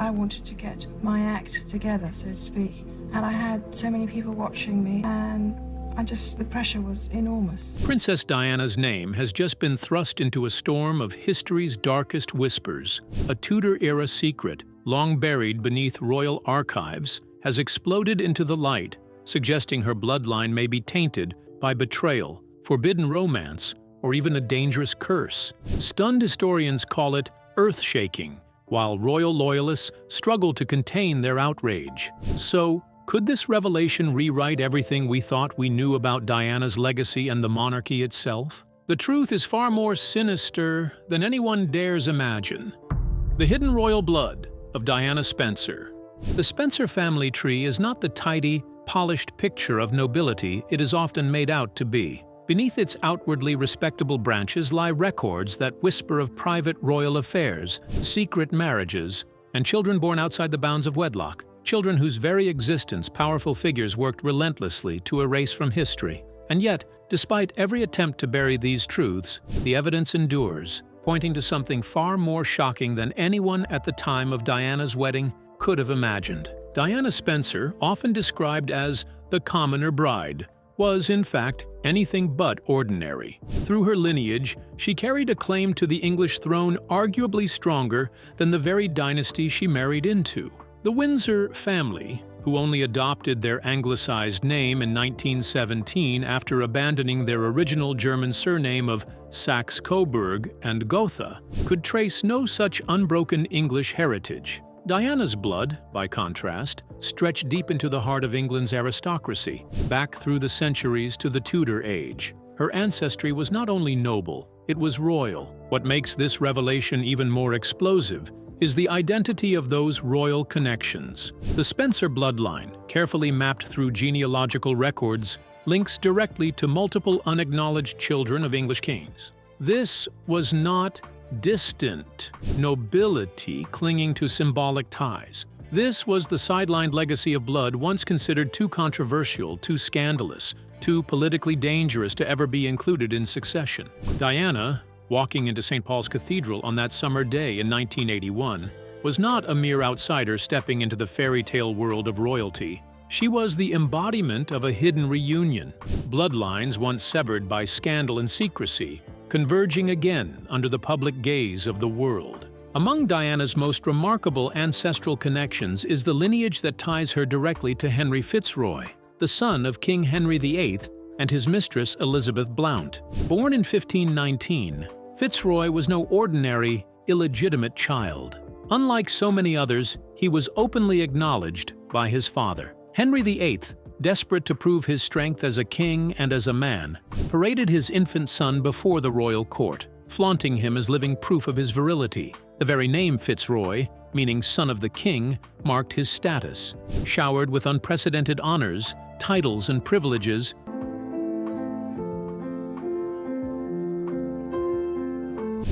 I wanted to get my act together, so to speak. And I had so many people watching me, and the pressure was enormous. Princess Diana's name has just been thrust into a storm of history's darkest whispers. A Tudor-era secret, long buried beneath royal archives, has exploded into the light, suggesting her bloodline may be tainted by betrayal, forbidden romance, or even a dangerous curse. Stunned historians call it earth-shaking, while royal loyalists struggle to contain their outrage. So, could this revelation rewrite everything we thought we knew about Diana's legacy and the monarchy itself? The truth is far more sinister than anyone dares imagine. The hidden royal blood of Diana Spencer. The Spencer family tree is not the tidy, polished picture of nobility it is often made out to be. Beneath its outwardly respectable branches lie records that whisper of private royal affairs, secret marriages, and children born outside the bounds of wedlock. Children whose very existence powerful figures worked relentlessly to erase from history. And yet, despite every attempt to bury these truths, the evidence endures, pointing to something far more shocking than anyone at the time of Diana's wedding could have imagined. Diana Spencer, often described as the commoner bride, was, in fact, anything but ordinary. Through her lineage, she carried a claim to the English throne arguably stronger than the very dynasty she married into. The Windsor family, who only adopted their anglicized name in 1917 after abandoning their original German surname of Saxe-Coburg and Gotha, could trace no such unbroken English heritage. Diana's blood, by contrast, stretched deep into the heart of England's aristocracy, back through the centuries to the Tudor age. Her ancestry was not only noble, it was royal. What makes this revelation even more explosive is the identity of those royal connections. The Spencer bloodline, carefully mapped through genealogical records, links directly to multiple unacknowledged children of English kings. This was not distant nobility clinging to symbolic ties. This was the sidelined legacy of blood once considered too controversial, too scandalous, too politically dangerous to ever be included in succession. Diana, walking into St. Paul's Cathedral on that summer day in 1981, was not a mere outsider stepping into the fairy tale world of royalty. She was the embodiment of a hidden reunion, bloodlines once severed by scandal and secrecy, converging again under the public gaze of the world. Among Diana's most remarkable ancestral connections is the lineage that ties her directly to Henry Fitzroy, the son of King Henry VIII and his mistress Elizabeth Blount. Born in 1519, Fitzroy was no ordinary, illegitimate child. Unlike so many others, he was openly acknowledged by his father. Henry VIII, desperate to prove his strength as a king and as a man, paraded his infant son before the royal court, flaunting him as living proof of his virility. The very name Fitzroy, meaning son of the king, marked his status. Showered with unprecedented honors, titles, and privileges,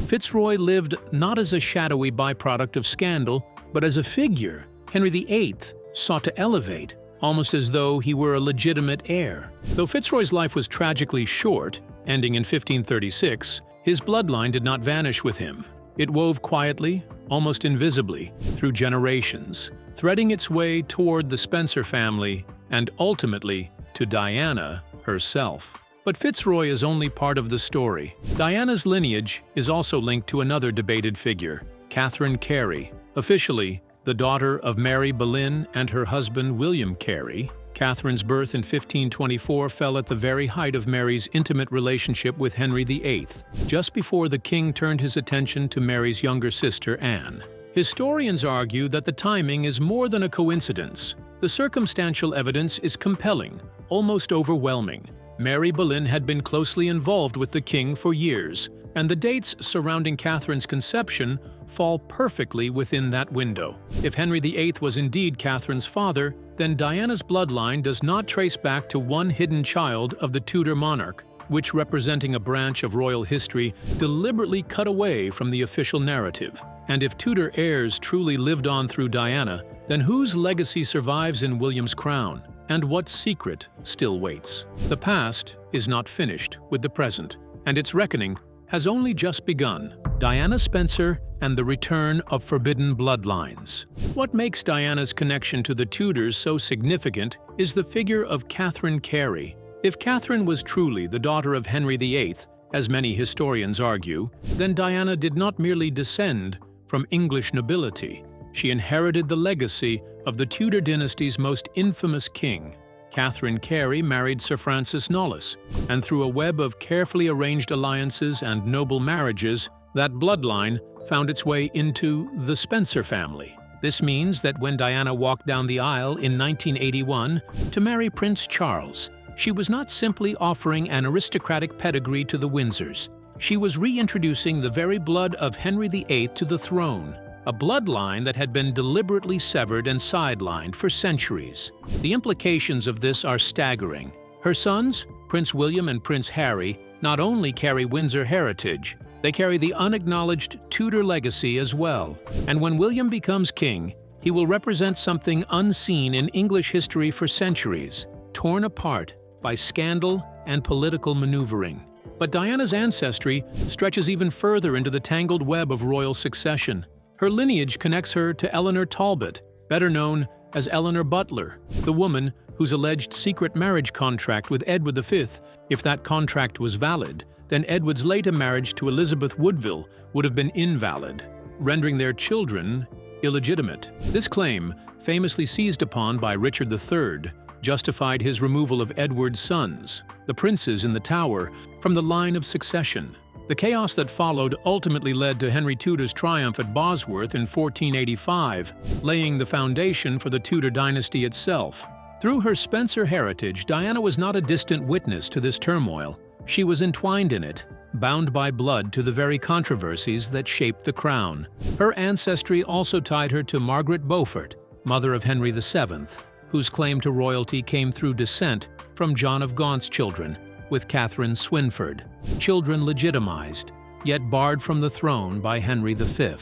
Fitzroy lived not as a shadowy byproduct of scandal, but as a figure Henry VIII sought to elevate, almost as though he were a legitimate heir. Though Fitzroy's life was tragically short, ending in 1536, his bloodline did not vanish with him. It wove quietly, almost invisibly, through generations, threading its way toward the Spencer family and ultimately to Diana herself. But Fitzroy is only part of the story. Diana's lineage is also linked to another debated figure, Catherine Carey. Officially, the daughter of Mary Boleyn and her husband William Carey, Catherine's birth in 1524 fell at the very height of Mary's intimate relationship with Henry VIII, just before the king turned his attention to Mary's younger sister Anne. Historians argue that the timing is more than a coincidence. The circumstantial evidence is compelling, almost overwhelming. Mary Boleyn had been closely involved with the king for years, and the dates surrounding Catherine's conception fall perfectly within that window. If Henry VIII was indeed Catherine's father, then Diana's bloodline does not trace back to one hidden child of the Tudor monarch, which, representing a branch of royal history, deliberately cut away from the official narrative. And if Tudor heirs truly lived on through Diana, then whose legacy survives in William's crown? And what secret still waits? The past is not finished with the present, and its reckoning has only just begun: Diana Spencer and the return of forbidden bloodlines. What makes Diana's connection to the Tudors so significant is the figure of Catherine Carey. If Catherine was truly the daughter of Henry VIII, as many historians argue, then Diana did not merely descend from English nobility. She inherited the legacy of the Tudor dynasty's most infamous king. Catherine Carey married Sir Francis Knollys, and through a web of carefully arranged alliances and noble marriages, that bloodline found its way into the Spencer family. This means that when Diana walked down the aisle in 1981 to marry Prince Charles, she was not simply offering an aristocratic pedigree to the Windsors. She was reintroducing the very blood of Henry VIII to the throne, a bloodline that had been deliberately severed and sidelined for centuries. The implications of this are staggering. Her sons, Prince William and Prince Harry, not only carry Windsor heritage, they carry the unacknowledged Tudor legacy as well. And when William becomes king, he will represent something unseen in English history for centuries, torn apart by scandal and political maneuvering. But Diana's ancestry stretches even further into the tangled web of royal succession. Her lineage connects her to Eleanor Talbot, better known as Eleanor Butler, the woman whose alleged secret marriage contract with Edward V. If that contract was valid, then Edward's later marriage to Elizabeth Woodville would have been invalid, rendering their children illegitimate. This claim, famously seized upon by Richard III, justified his removal of Edward's sons, the princes in the Tower, from the line of succession. The chaos that followed ultimately led to Henry Tudor's triumph at Bosworth in 1485, laying the foundation for the Tudor dynasty itself. Through her Spencer heritage, Diana was not a distant witness to this turmoil. She was entwined in it, bound by blood to the very controversies that shaped the crown. Her ancestry also tied her to Margaret Beaufort, mother of Henry VII, whose claim to royalty came through descent from John of Gaunt's children, with Catherine Swynford, children legitimized, yet barred from the throne by Henry V.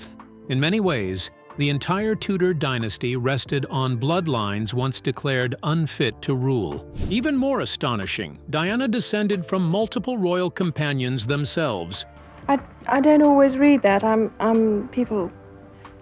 In many ways, the entire Tudor dynasty rested on bloodlines once declared unfit to rule. Even more astonishing, Diana descended from multiple royal companions themselves. I don't always read that. People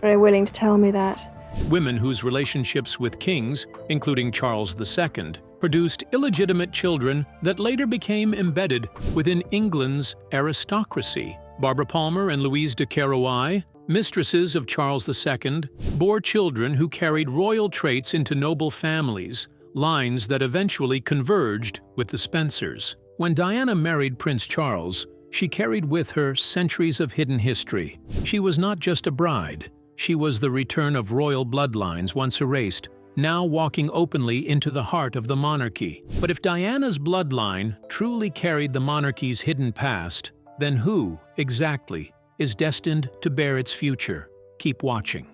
very willing to tell me that. Women whose relationships with kings, including Charles II, produced illegitimate children that later became embedded within England's aristocracy. Barbara Palmer and Louise de Querouaille, mistresses of Charles II, bore children who carried royal traits into noble families, lines that eventually converged with the Spencers. When Diana married Prince Charles, she carried with her centuries of hidden history. She was not just a bride. She was the return of royal bloodlines once erased, now walking openly into the heart of the monarchy. But if Diana's bloodline truly carried the monarchy's hidden past, then who, exactly, is destined to bear its future? Keep watching.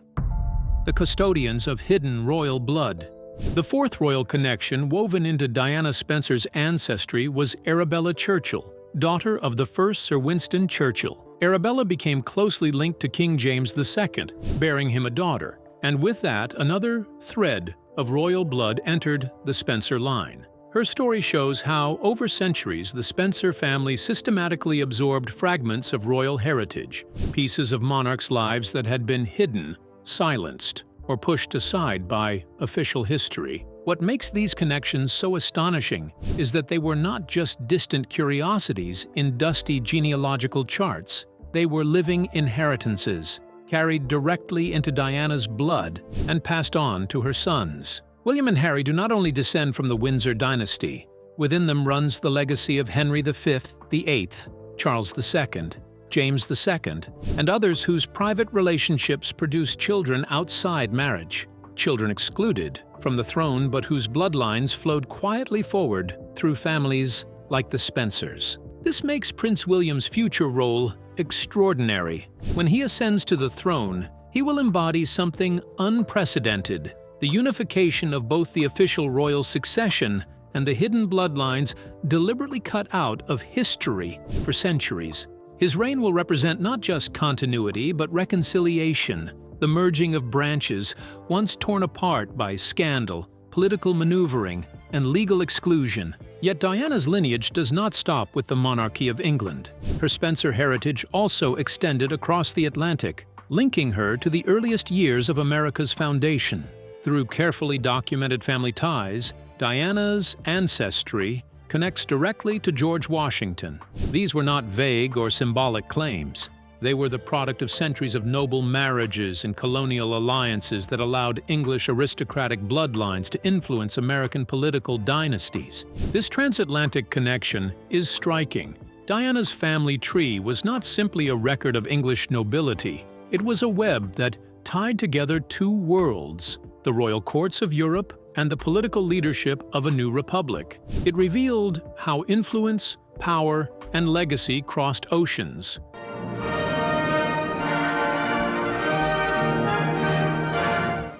The Custodians of Hidden Royal Blood. The fourth royal connection woven into Diana Spencer's ancestry was Arabella Churchill, daughter of the first Sir Winston Churchill. Arabella became closely linked to King James II, bearing him a daughter, and with that another thread of royal blood entered the Spencer line. Her story shows how, over centuries, the Spencer family systematically absorbed fragments of royal heritage, pieces of monarchs' lives that had been hidden, silenced, or pushed aside by official history. What makes these connections so astonishing is that they were not just distant curiosities in dusty genealogical charts. They were living inheritances, carried directly into Diana's blood and passed on to her sons. William and Harry do not only descend from the Windsor dynasty. Within them runs the legacy of Henry V, VIII, Charles II, James II, and others whose private relationships produced children outside marriage, children excluded from the throne but whose bloodlines flowed quietly forward through families like the Spencers. This makes Prince William's future role extraordinary. When he ascends to the throne, he will embody something unprecedented: the unification of both the official royal succession and the hidden bloodlines deliberately cut out of history for centuries. His reign will represent not just continuity but reconciliation, the merging of branches once torn apart by scandal, political maneuvering, and legal exclusion. Yet Diana's lineage does not stop with the monarchy of England. Her Spencer heritage also extended across the Atlantic, linking her to the earliest years of America's foundation. Through carefully documented family ties, Diana's ancestry connects directly to George Washington. These were not vague or symbolic claims. They were the product of centuries of noble marriages and colonial alliances that allowed English aristocratic bloodlines to influence American political dynasties. This transatlantic connection is striking. Diana's family tree was not simply a record of English nobility. It was a web that tied together two worlds, the royal courts of Europe and the political leadership of a new republic. It revealed how influence, power, and legacy crossed oceans.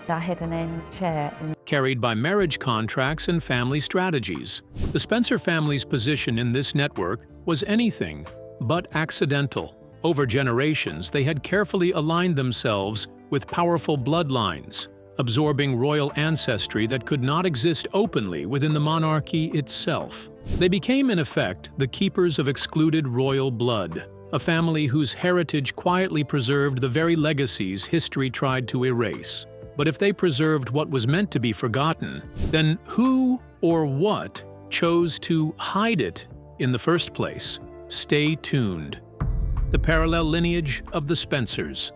I had an armchair Carried by marriage contracts and family strategies. The Spencer family's position in this network was anything but accidental. Over generations, they had carefully aligned themselves with powerful bloodlines, absorbing royal ancestry that could not exist openly within the monarchy itself. They became, in effect, the keepers of excluded royal blood, a family whose heritage quietly preserved the very legacies history tried to erase. But if they preserved what was meant to be forgotten, then who or what chose to hide it in the first place? Stay tuned. The parallel lineage of the Spencers.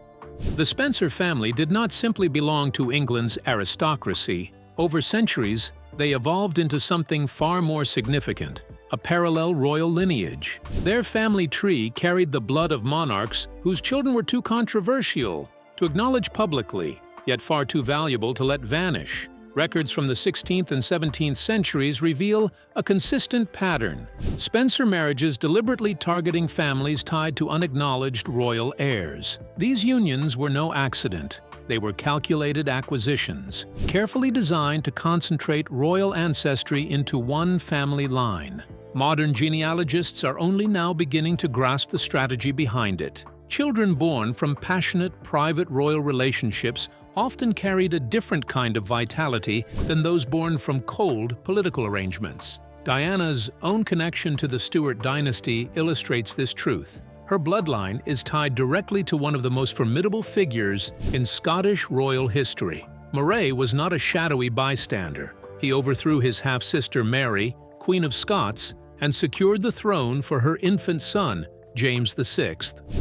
The Spencer family did not simply belong to England's aristocracy. Over centuries, they evolved into something far more significant, a parallel royal lineage. Their family tree carried the blood of monarchs whose children were too controversial to acknowledge publicly, yet far too valuable to let vanish. Records from the 16th and 17th centuries reveal a consistent pattern. Spencer marriages deliberately targeting families tied to unacknowledged royal heirs. These unions were no accident. They were calculated acquisitions, carefully designed to concentrate royal ancestry into one family line. Modern genealogists are only now beginning to grasp the strategy behind it. Children born from passionate, private royal relationships often carried a different kind of vitality than those born from cold political arrangements. Diana's own connection to the Stuart dynasty illustrates this truth. Her bloodline is tied directly to one of the most formidable figures in Scottish royal history. Moray was not a shadowy bystander. He overthrew his half-sister Mary, Queen of Scots, and secured the throne for her infant son, James VI.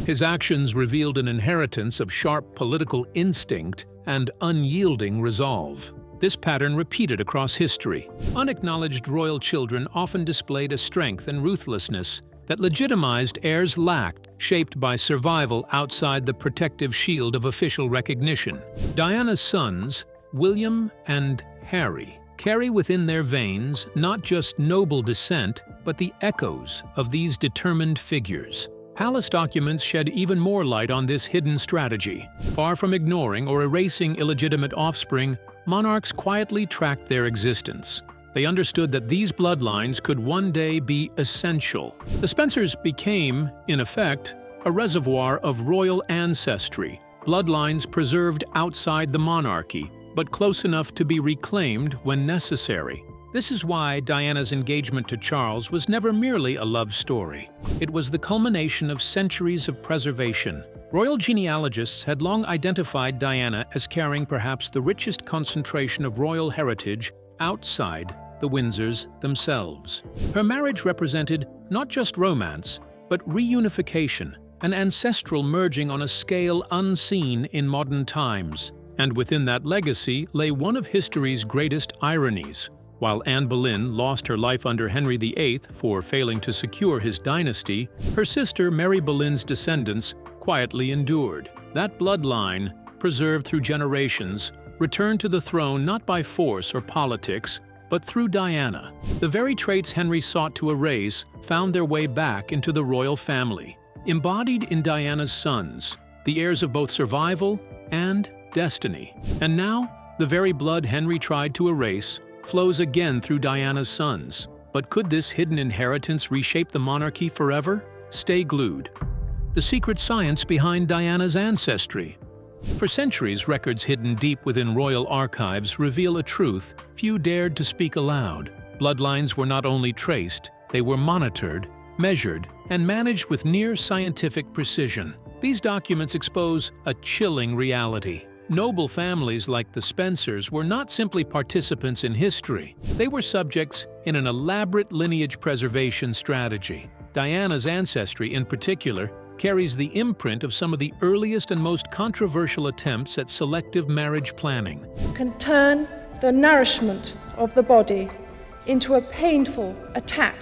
His actions revealed an inheritance of sharp political instinct and unyielding resolve. This pattern repeated across history. Unacknowledged royal children often displayed a strength and ruthlessness that legitimized heirs lacked, shaped by survival outside the protective shield of official recognition. Diana's sons, William and Harry, carry within their veins not just noble descent, but the echoes of these determined figures. Palace documents shed even more light on this hidden strategy. Far from ignoring or erasing illegitimate offspring, monarchs quietly tracked their existence. They understood that these bloodlines could one day be essential. The Spencers became, in effect, a reservoir of royal ancestry, bloodlines preserved outside the monarchy, but close enough to be reclaimed when necessary. This is why Diana's engagement to Charles was never merely a love story. It was the culmination of centuries of preservation. Royal genealogists had long identified Diana as carrying perhaps the richest concentration of royal heritage outside the Windsors themselves. Her marriage represented not just romance, but reunification, an ancestral merging on a scale unseen in modern times. And within that legacy lay one of history's greatest ironies. While Anne Boleyn lost her life under Henry VIII for failing to secure his dynasty, her sister Mary Boleyn's descendants quietly endured. That bloodline, preserved through generations, returned to the throne not by force or politics, but through Diana. The very traits Henry sought to erase found their way back into the royal family, embodied in Diana's sons, the heirs of both survival and destiny. And now, the very blood Henry tried to erase flows again through Diana's sons. But could this hidden inheritance reshape the monarchy forever? Stay glued. The secret science behind Diana's ancestry. For centuries, records hidden deep within royal archives reveal a truth few dared to speak aloud. Bloodlines were not only traced, they were monitored, measured, and managed with near scientific precision. These documents expose a chilling reality. Noble families like the Spencers were not simply participants in history. They were subjects in an elaborate lineage preservation strategy. Diana's ancestry, in particular, carries the imprint of some of the earliest and most controversial attempts at selective marriage planning. Can turn the nourishment of the body into a painful attack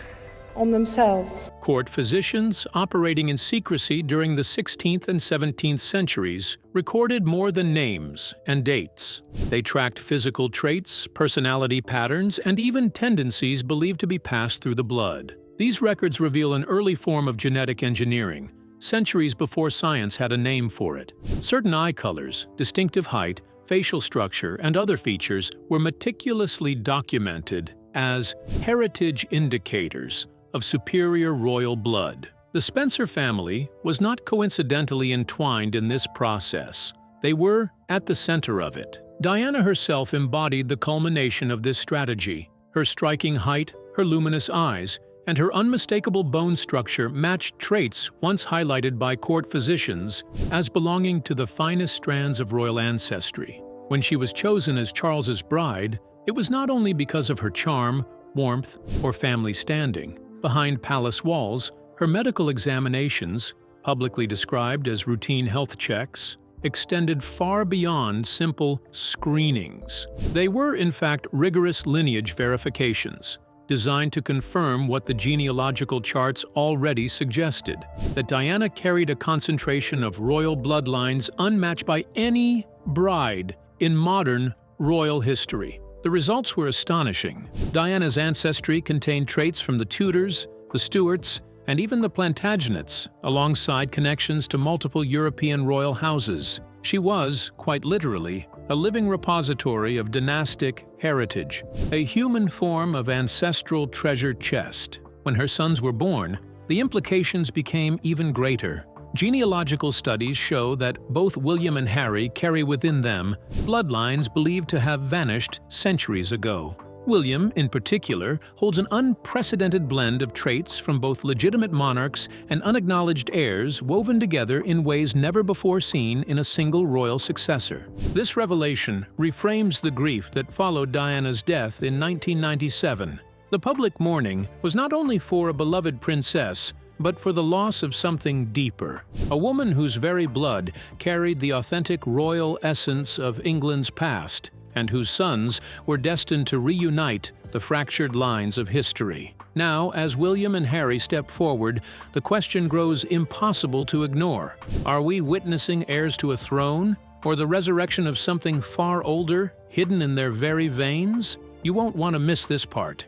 on themselves. Court physicians, operating in secrecy during the 16th and 17th centuries, recorded more than names and dates. They tracked physical traits, personality patterns, and even tendencies believed to be passed through the blood. These records reveal an early form of genetic engineering, centuries before science had a name for it. Certain eye colors, distinctive height, facial structure, and other features were meticulously documented as heritage indicators of superior royal blood. The Spencer family was not coincidentally entwined in this process. They were at the center of it. Diana herself embodied the culmination of this strategy. Her striking height, her luminous eyes, and her unmistakable bone structure matched traits once highlighted by court physicians as belonging to the finest strands of royal ancestry. When she was chosen as Charles's bride, it was not only because of her charm, warmth, or family standing. Behind palace walls, her medical examinations, publicly described as routine health checks, extended far beyond simple screenings. They were, in fact, rigorous lineage verifications, designed to confirm what the genealogical charts already suggested, that Diana carried a concentration of royal bloodlines unmatched by any bride in modern royal history. The results were astonishing. Diana's ancestry contained traits from the Tudors, the Stuarts, and even the Plantagenets, alongside connections to multiple European royal houses. She was, quite literally, a living repository of dynastic heritage, a human form of ancestral treasure chest. When her sons were born, the implications became even greater. Genealogical studies show that both William and Harry carry within them bloodlines believed to have vanished centuries ago. William, in particular, holds an unprecedented blend of traits from both legitimate monarchs and unacknowledged heirs woven together in ways never before seen in a single royal successor. This revelation reframes the grief that followed Diana's death in 1997. The public mourning was not only for a beloved princess, but for the loss of something deeper, a woman whose very blood carried the authentic royal essence of England's past, and whose sons were destined to reunite the fractured lines of history. Now, as William and Harry step forward, the question grows impossible to ignore. Are we witnessing heirs to a throne, or the resurrection of something far older, hidden in their very veins? You won't want to miss this part.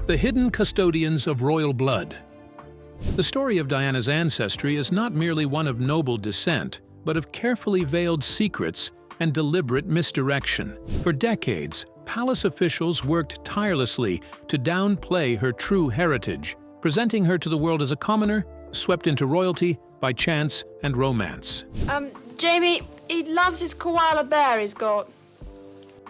The hidden custodians of royal blood. The story of Diana's ancestry is not merely one of noble descent, but of carefully veiled secrets and deliberate misdirection. For decades, palace officials worked tirelessly to downplay her true heritage, presenting her to the world as a commoner, swept into royalty by chance and romance. Jamie, he loves his koala bear he's got.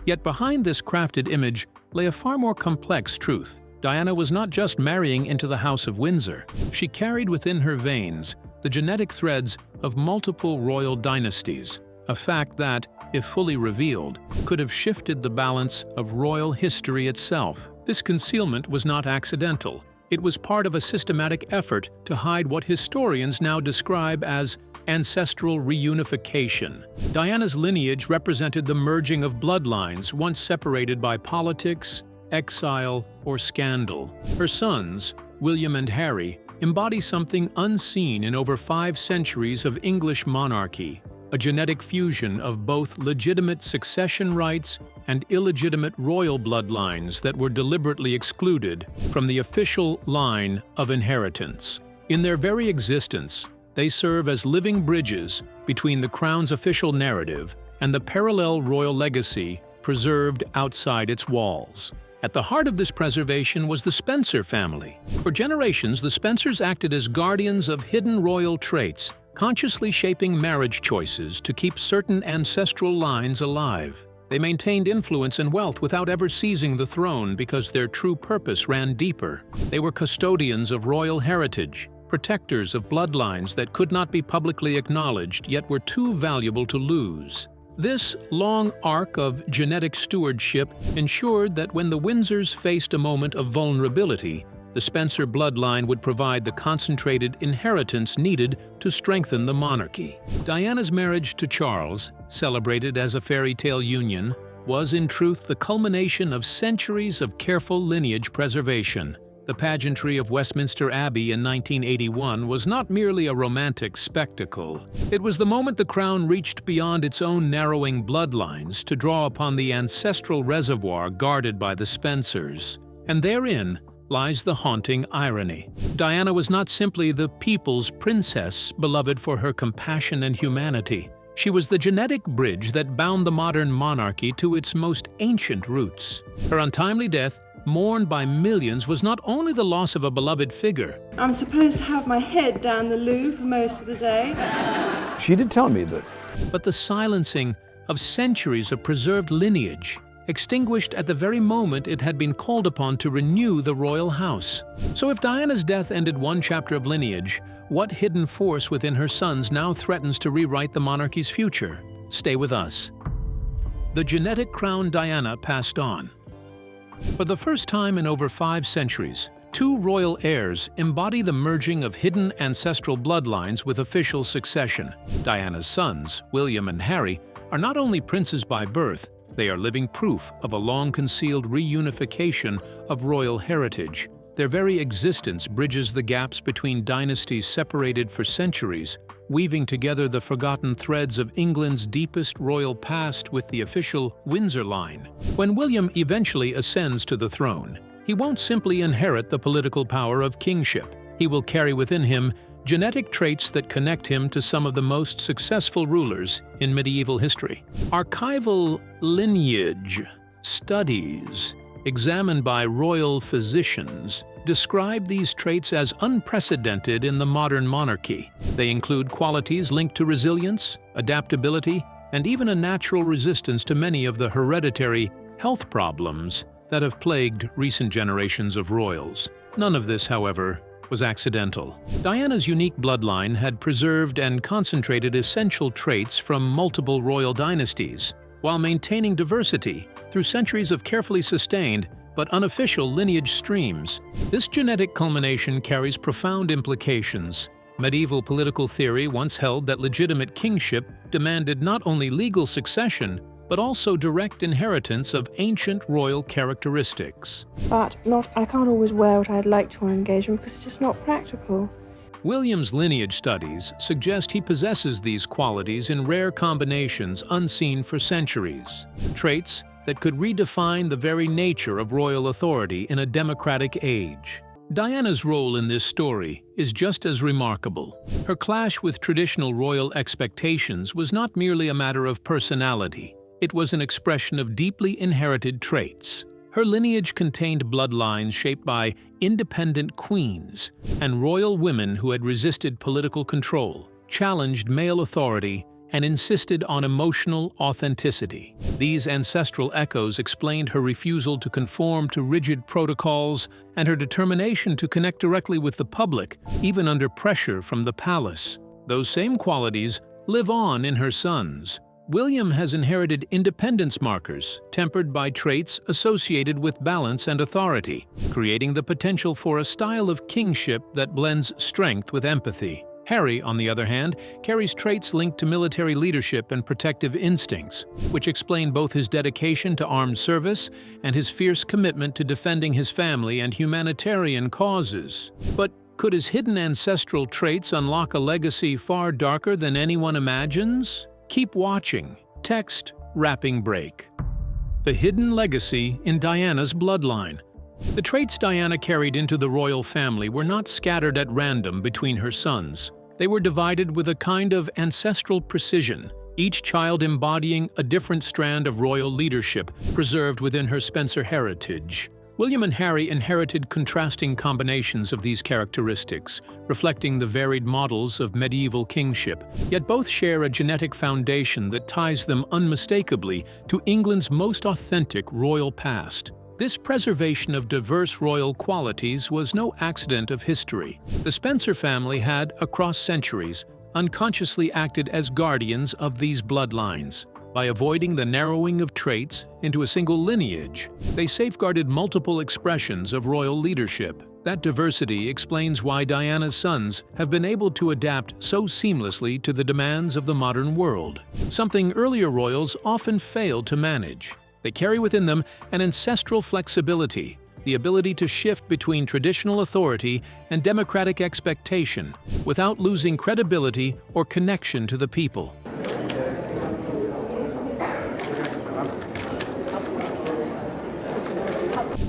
Yet behind this crafted image lay a far more complex truth. Diana was not just marrying into the House of Windsor. She carried within her veins the genetic threads of multiple royal dynasties, a fact that, if fully revealed, could have shifted the balance of royal history itself. This concealment was not accidental. It was part of a systematic effort to hide what historians now describe as ancestral reunification. Diana's lineage represented the merging of bloodlines once separated by politics, exile, or scandal. Her sons, William and Harry, embody something unseen in over 5 centuries of English monarchy, a genetic fusion of both legitimate succession rights and illegitimate royal bloodlines that were deliberately excluded from the official line of inheritance. In their very existence, they serve as living bridges between the crown's official narrative and the parallel royal legacy preserved outside its walls. At the heart of this preservation was the Spencer family. For generations, the Spencers acted as guardians of hidden royal traits, consciously shaping marriage choices to keep certain ancestral lines alive. They maintained influence and wealth without ever seizing the throne because their true purpose ran deeper. They were custodians of royal heritage, protectors of bloodlines that could not be publicly acknowledged yet were too valuable to lose. This long arc of genetic stewardship ensured that when the Windsors faced a moment of vulnerability, the Spencer bloodline would provide the concentrated inheritance needed to strengthen the monarchy. Diana's marriage to Charles, celebrated as a fairy tale union, was in truth the culmination of centuries of careful lineage preservation. The pageantry of Westminster Abbey in 1981 was not merely a romantic spectacle. It was the moment the crown reached beyond its own narrowing bloodlines to draw upon the ancestral reservoir guarded by the Spencers. And therein lies the haunting irony. Diana was not simply the people's princess, beloved for her compassion and humanity. She was the genetic bridge that bound the modern monarchy to its most ancient roots. Her untimely death, mourned by millions, was not only the loss of a beloved figure. I'm supposed to have my head down the loo for most of the day. She did tell me that. But the silencing of centuries of preserved lineage, extinguished at the very moment it had been called upon to renew the royal house. So if Diana's death ended one chapter of lineage, what hidden force within her sons now threatens to rewrite the monarchy's future? Stay with us. The genetic crown Diana passed on. For the first time in over 5 centuries, 2 royal heirs embody the merging of hidden ancestral bloodlines with official succession. Diana's sons, William and Harry, are not only princes by birth, they are living proof of a long-concealed reunification of royal heritage. Their very existence bridges the gaps between dynasties separated for centuries, weaving together the forgotten threads of England's deepest royal past with the official Windsor line. When William eventually ascends to the throne, he won't simply inherit the political power of kingship. He will carry within him genetic traits that connect him to some of the most successful rulers in medieval history. Archival lineage studies, examined by royal physicians, describe these traits as unprecedented in the modern monarchy. They include qualities linked to resilience, adaptability, and even a natural resistance to many of the hereditary health problems that have plagued recent generations of royals. None of this, however, was accidental. Diana's unique bloodline had preserved and concentrated essential traits from multiple royal dynasties, while maintaining diversity through centuries of carefully sustained but unofficial lineage streams. This genetic culmination carries profound implications. Medieval political theory once held that legitimate kingship demanded not only legal succession, but also direct inheritance of ancient royal characteristics. But I can't always wear what I'd like to on engagement because it's just not practical. William's lineage studies suggest he possesses these qualities in rare combinations unseen for centuries. Traits that could redefine the very nature of royal authority in a democratic age. Diana's role in this story is just as remarkable. Her clash with traditional royal expectations was not merely a matter of personality. It was an expression of deeply inherited traits. Her lineage contained bloodlines shaped by independent queens and royal women who had resisted political control, challenged male authority, and insisted on emotional authenticity. These ancestral echoes explained her refusal to conform to rigid protocols and her determination to connect directly with the public, even under pressure from the palace. Those same qualities live on in her sons. William has inherited independence markers, tempered by traits associated with balance and authority, creating the potential for a style of kingship that blends strength with empathy. Harry, on the other hand, carries traits linked to military leadership and protective instincts, which explain both his dedication to armed service and his fierce commitment to defending his family and humanitarian causes. But could his hidden ancestral traits unlock a legacy far darker than anyone imagines? Keep watching. Text wrapping break. The hidden legacy in Diana's bloodline. The traits Diana carried into the royal family were not scattered at random between her sons. They were divided with a kind of ancestral precision, each child embodying a different strand of royal leadership preserved within her Spencer heritage. William and Harry inherited contrasting combinations of these characteristics, reflecting the varied models of medieval kingship, yet both share a genetic foundation that ties them unmistakably to England's most authentic royal past. This preservation of diverse royal qualities was no accident of history. The Spencer family had, across centuries, unconsciously acted as guardians of these bloodlines. By avoiding the narrowing of traits into a single lineage, they safeguarded multiple expressions of royal leadership. That diversity explains why Diana's sons have been able to adapt so seamlessly to the demands of the modern world, something earlier royals often failed to manage. They carry within them an ancestral flexibility, the ability to shift between traditional authority and democratic expectation without losing credibility or connection to the people.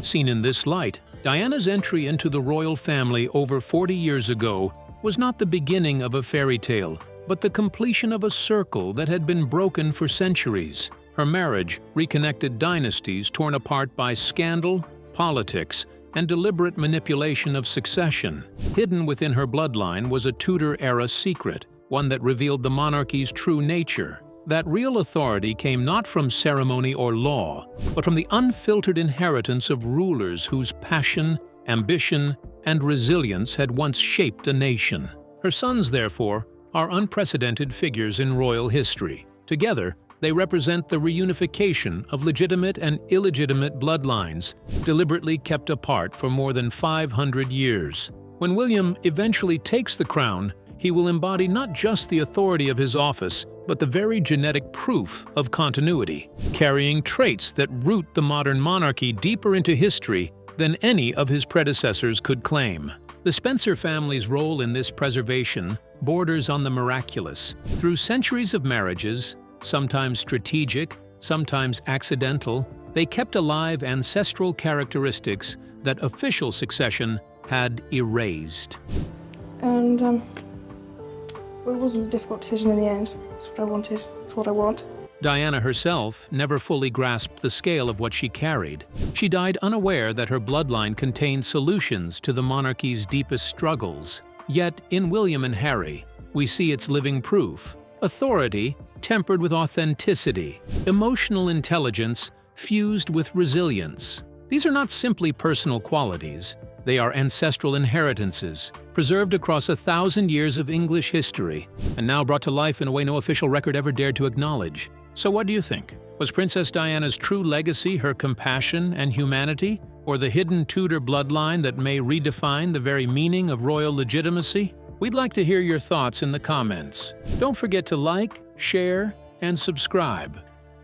Seen in this light, Diana's entry into the royal family over 40 years ago was not the beginning of a fairy tale, but the completion of a circle that had been broken for centuries. Her marriage reconnected dynasties torn apart by scandal, politics, and deliberate manipulation of succession. Hidden within her bloodline was a Tudor-era secret, one that revealed the monarchy's true nature. That real authority came not from ceremony or law, but from the unfiltered inheritance of rulers whose passion, ambition, and resilience had once shaped a nation. Her sons, therefore, are unprecedented figures in royal history. Together, they represent the reunification of legitimate and illegitimate bloodlines, deliberately kept apart for more than 500 years. When William eventually takes the crown, he will embody not just the authority of his office, but the very genetic proof of continuity, carrying traits that root the modern monarchy deeper into history than any of his predecessors could claim. The Spencer family's role in this preservation borders on the miraculous. Through centuries of marriages, sometimes strategic, sometimes accidental, they kept alive ancestral characteristics that official succession had erased. And it wasn't a difficult decision in the end. It's what I wanted. It's what I want. Diana herself never fully grasped the scale of what she carried. She died unaware that her bloodline contained solutions to the monarchy's deepest struggles. Yet, in William and Harry, we see its living proof. Authority tempered with authenticity, emotional intelligence fused with resilience. These are not simply personal qualities. They are ancestral inheritances, preserved across 1,000 years of English history, and now brought to life in a way no official record ever dared to acknowledge. So what do you think? Was Princess Diana's true legacy her compassion and humanity, or the hidden Tudor bloodline that may redefine the very meaning of royal legitimacy? We'd like to hear your thoughts in the comments. Don't forget to like, share, and subscribe.